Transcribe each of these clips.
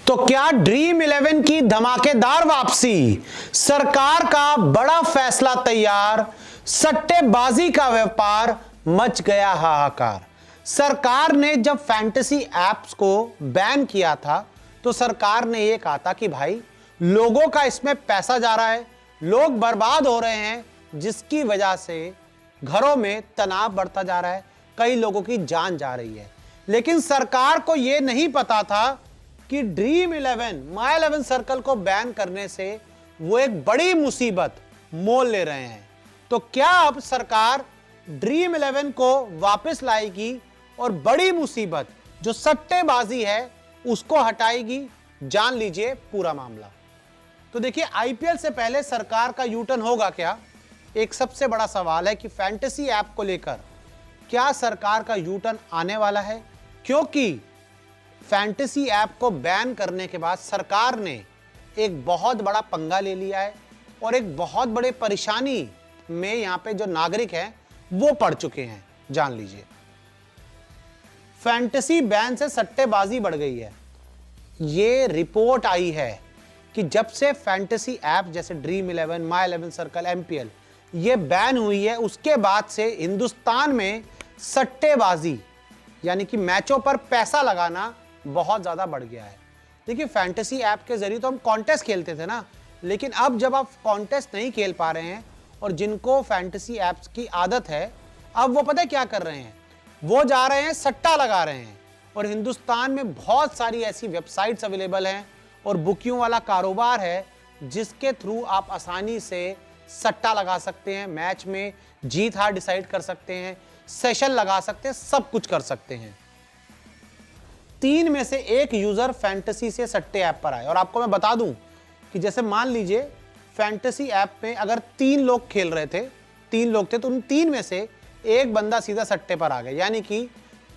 तो क्या ड्रीम 11 की धमाकेदार वापसी, सरकार का बड़ा फैसला तैयार, सट्टेबाजी का व्यापार मच गया हाहाकार। सरकार ने जब फैंटेसी एप्स को बैन किया था तो सरकार ने यह कहा था कि भाई लोगों का इसमें पैसा जा रहा है, लोग बर्बाद हो रहे हैं, जिसकी वजह से घरों में तनाव बढ़ता जा रहा है, कई लोगों की जान जा रही है। लेकिन सरकार को यह नहीं पता था कि ड्रीम 11 माई 11 सर्कल को बैन करने से वो एक बड़ी मुसीबत मोल ले रहे हैं। तो क्या अब सरकार ड्रीम 11 को वापस लाएगी और बड़ी मुसीबत जो सट्टेबाजी है उसको हटाएगी? जान लीजिए पूरा मामला। तो देखिए, आईपीएल से पहले सरकार का यू टर्न होगा क्या? एक सबसे बड़ा सवाल है कि फैंटेसी ऐप को लेकर क्या सरकार का यू टर्न आने वाला है, क्योंकि फैंटेसी ऐप को बैन करने के बाद सरकार ने एक बहुत बड़ा पंगा ले लिया है और एक बहुत बड़े परेशानी में यहां पे जो नागरिक हैं वो पड़ चुके हैं। जान लीजिए, फैंटेसी बैन से सट्टेबाजी बढ़ गई है। ये रिपोर्ट आई है कि जब से फैंटेसी ऐप जैसे ड्रीम 11, माई 11 सर्कल, एमपीएल ये बैन हुई है, उसके बाद से हिंदुस्तान में सट्टेबाजी यानी कि मैचों पर पैसा लगाना बहुत ज्यादा बढ़ गया है। देखिए, फैंटेसी ऐप के जरिए तो हम कॉन्टेस्ट खेलते थे ना, लेकिन अब जब आप कॉन्टेस्ट नहीं खेल पा रहे हैं और जिनको फैंटेसी ऐप्स की आदत है, अब वो पता है क्या कर रहे हैं, वो जा रहे हैं सट्टा लगा रहे हैं। और हिंदुस्तान में बहुत सारी ऐसी वेबसाइट्स अवेलेबल हैं और बुकियों वाला कारोबार है जिसके थ्रू आप आसानी से सट्टा लगा सकते हैं, मैच में जीत हार डिसाइड कर सकते हैं, सेशन लगा सकते हैं, सब कुछ कर सकते हैं। 3 में से 1 यूजर फैंटेसी से सट्टे ऐप पर आए। और आपको मैं बता दूं कि जैसे मान लीजिए फैंटेसी ऐप में अगर 3 लोग खेल रहे थे, 3 लोग थे, तो उन 3 में से 1 बंदा सीधा सट्टे पर आ गया, यानी कि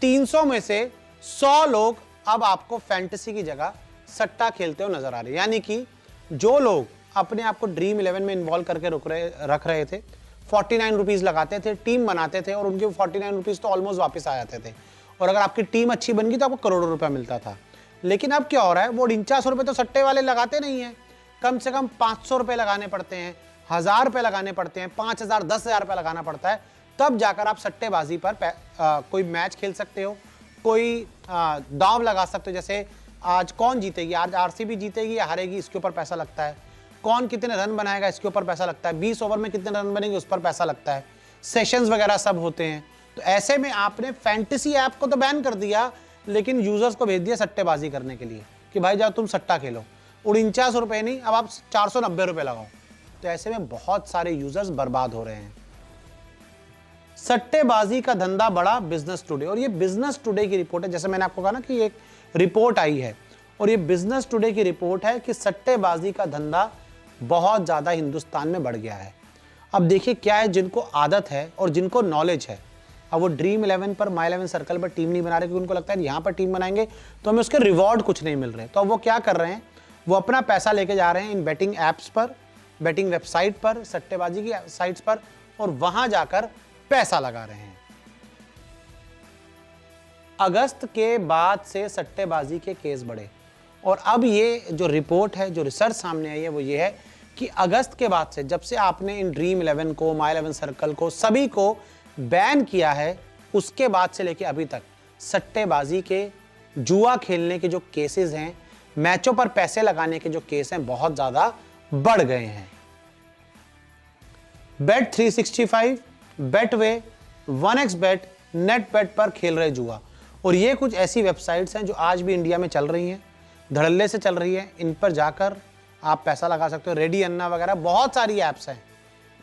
300 में से 100 लोग अब आपको फैंटेसी की जगह सट्टा खेलते हुए नजर आ रहे हैं। यानी कि जो लोग अपने आप को ड्रीम 11 में इन्वॉल्व करके रख रहे थे, 49 रुपीज लगाते थे, टीम बनाते थे और उनके 49 रुपीज तो ऑलमोस्ट वापस आ जाते थे। और अगर आपकी टीम अच्छी बन गई तो आपको करोड़ों रुपया मिलता था। लेकिन अब क्या हो रहा है, वो 49 रुपये तो सट्टे वाले लगाते नहीं हैं, कम से कम 500 रुपये लगाने पड़ते हैं, 1000 रुपये लगाने पड़ते हैं, 5000, 10,000 रुपये लगाना पड़ता है, तब जाकर आप सट्टेबाजी पर कोई मैच खेल सकते हो, कोई दांव लगा सकते हो। जैसे आज कौन जीतेगी, आज आरसीबी जीतेगी या हारेगी, इसके ऊपर पैसा लगता है। कौन कितने रन बनाएगा, इसके ऊपर पैसा लगता है। 20 ओवर में कितने रन बनेंगे, उस पर पैसा लगता है। सेशंस वगैरह सब होते हैं। तो ऐसे में आपने फैंटेसी ऐप को तो बैन कर दिया, लेकिन यूजर्स को भेज दिया सट्टेबाजी करने के लिए कि भाई जाओ तुम सट्टा खेलो। 49 रुपये नहीं, अब आप 490 रुपये लगाओ। तो ऐसे में बहुत सारे यूजर्स बर्बाद हो रहे हैं। सट्टेबाजी का धंधा बढ़ा बिजनेस टुडे, और ये बिजनेस टुडे की रिपोर्ट है। जैसे मैंने आपको कहा ना कि एक रिपोर्ट आई है और ये बिजनेस टुडे की रिपोर्ट है कि सट्टेबाजी का धंधा बहुत ज्यादा हिंदुस्तान में बढ़ गया है। अब देखिए क्या है, जिनको आदत है और जिनको नॉलेज है, अब वो ड्रीम 11 पर, माई 11 सर्कल पर टीम नहीं बना रहे, क्योंकि उनको लगता है यहाँ पर टीम बनाएंगे तो हमें उसके रिवॉर्ड कुछ नहीं मिल रहे। तो अब वो क्या कर रहे हैं, वो अपना पैसा लेके जा रहे हैं इन बेटिंग ऐप्स पर, बेटिंग वेबसाइट पर, सट्टेबाजी की साइट्स पर, और वहां जाकर पैसा लगा रहे हैं। अगस्त के बाद से सट्टेबाजी के केस बढ़े, और अब ये जो रिपोर्ट है, जो रिसर्च सामने आई है, वो ये है कि अगस्त के बाद से, जब से आपने इन ड्रीम 11 को, माई 11 सर्कल को, सभी को बैन किया है, उसके बाद से लेके अभी तक सट्टेबाजी के, जुआ खेलने के जो केसेस हैं, मैचों पर पैसे लगाने के जो केस हैं, बहुत ज्यादा बढ़ गए हैं। Bet 365, बेटवे, 1xBet, नेटबेट पर खेल रहे जुआ, और ये कुछ ऐसी वेबसाइट्स हैं जो आज भी इंडिया में चल रही हैं, धड़ल्ले से चल रही है। इन पर जाकर आप पैसा लगा सकते हो। रेडी अन्ना वगैरह बहुत सारी ऐप्स हैं।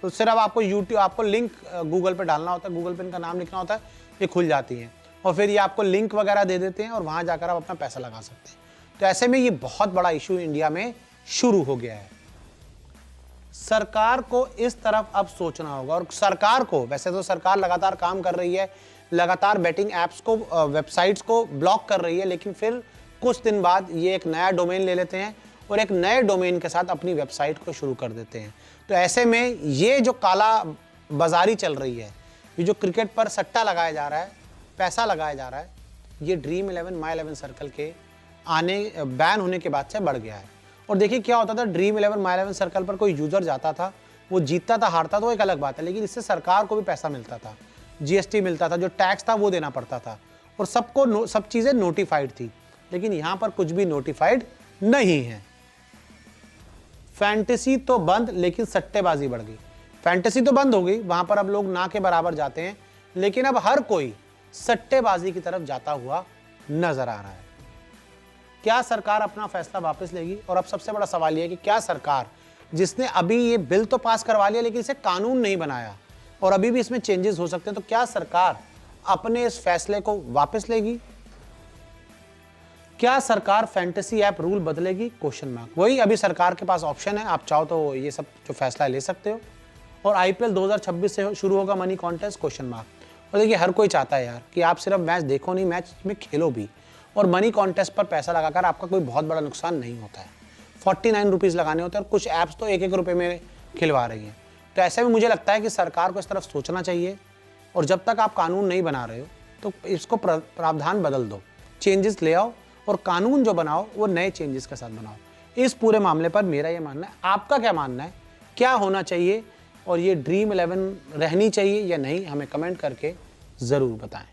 तो सिर्फ आपको यूट्यूब, आपको लिंक गूगल पे डालना होता है, गूगल पे इनका नाम लिखना होता है, ये खुल जाती हैं और फिर ये आपको लिंक वगैरह दे देते हैं और वहाँ जाकर आप अपना पैसा लगा सकते हैं। तो ऐसे में ये बहुत बड़ा इशू इंडिया में शुरू हो गया है। सरकार को इस तरफ अब सोचना होगा, और सरकार को, वैसे तो सरकार लगातार काम कर रही है, लगातार बेटिंग ऐप्स को, वेबसाइट्स को ब्लॉक कर रही है, लेकिन फिर कुछ दिन बाद ये एक नया डोमेन ले लेते हैं और एक नए डोमेन के साथ अपनी वेबसाइट को शुरू कर देते हैं। तो ऐसे में ये जो काला बाजारी चल रही है, ये जो क्रिकेट पर सट्टा लगाया जा रहा है, पैसा लगाया जा रहा है, ये ड्रीम 11, माई 11 सर्कल के बैन होने के बाद से बढ़ गया है। और देखिए क्या होता था, ड्रीम 11 माई 11 सर्कल पर कोई यूजर जाता था, वो जीतता था हारता था वो एक अलग बात है, लेकिन इससे सरकार को भी पैसा मिलता था, जीएसटी मिलता था, जो टैक्स था वो देना पड़ता था और सबको सब चीज़ें नोटिफाइड थी। लेकिन यहाँ पर कुछ भी नोटिफाइड नहीं है। फैंटेसी तो बंद लेकिन सट्टेबाजी बढ़ गई। फैंटेसी तो बंद हो गई, वहां पर अब लोग ना के बराबर जाते हैं, लेकिन अब हर कोई सट्टेबाजी की तरफ जाता हुआ नजर आ रहा है। क्या सरकार अपना फैसला वापस लेगी? और अब सबसे बड़ा सवाल यह है कि क्या सरकार, जिसने अभी ये बिल तो पास करवा लिया लेकिन इसे कानून नहीं बनाया और अभी भी इसमें चेंजेस हो सकते हैं, तो क्या सरकार अपने इस फैसले को वापस लेगी? क्या सरकार फैंटेसी ऐप रूल बदलेगी? Question mark. वही अभी सरकार के पास ऑप्शन है, आप चाहो तो ये सब जो फैसला ले सकते हो। और आईपीएल 2026 से शुरू होगा मनी कॉन्टेस्ट? Question mark. और देखिए हर कोई चाहता है यार कि आप सिर्फ मैच देखो नहीं, मैच में खेलो भी, और मनी कॉन्टेस्ट पर पैसा लगाकर आपका कोई बहुत बड़ा नुकसान नहीं होता है। 49 रुपीज़ लगाने होते हैं और कुछ ऐप्स तो 1-1 रुपये में खिलवा रही हैं। तो ऐसे में मुझे लगता है कि सरकार को इस तरफ सोचना चाहिए, और जब तक आप कानून नहीं बना रहे हो तो इसको प्रावधान बदल दो, चेंजेस ले आओ, और कानून जो बनाओ वो नए चेंजेस के साथ बनाओ। इस पूरे मामले पर मेरा ये मानना है। आपका क्या मानना है? क्या होना चाहिए? और ये ड्रीम 11 रहनी चाहिए या नहीं, हमें कमेंट करके ज़रूर बताएं।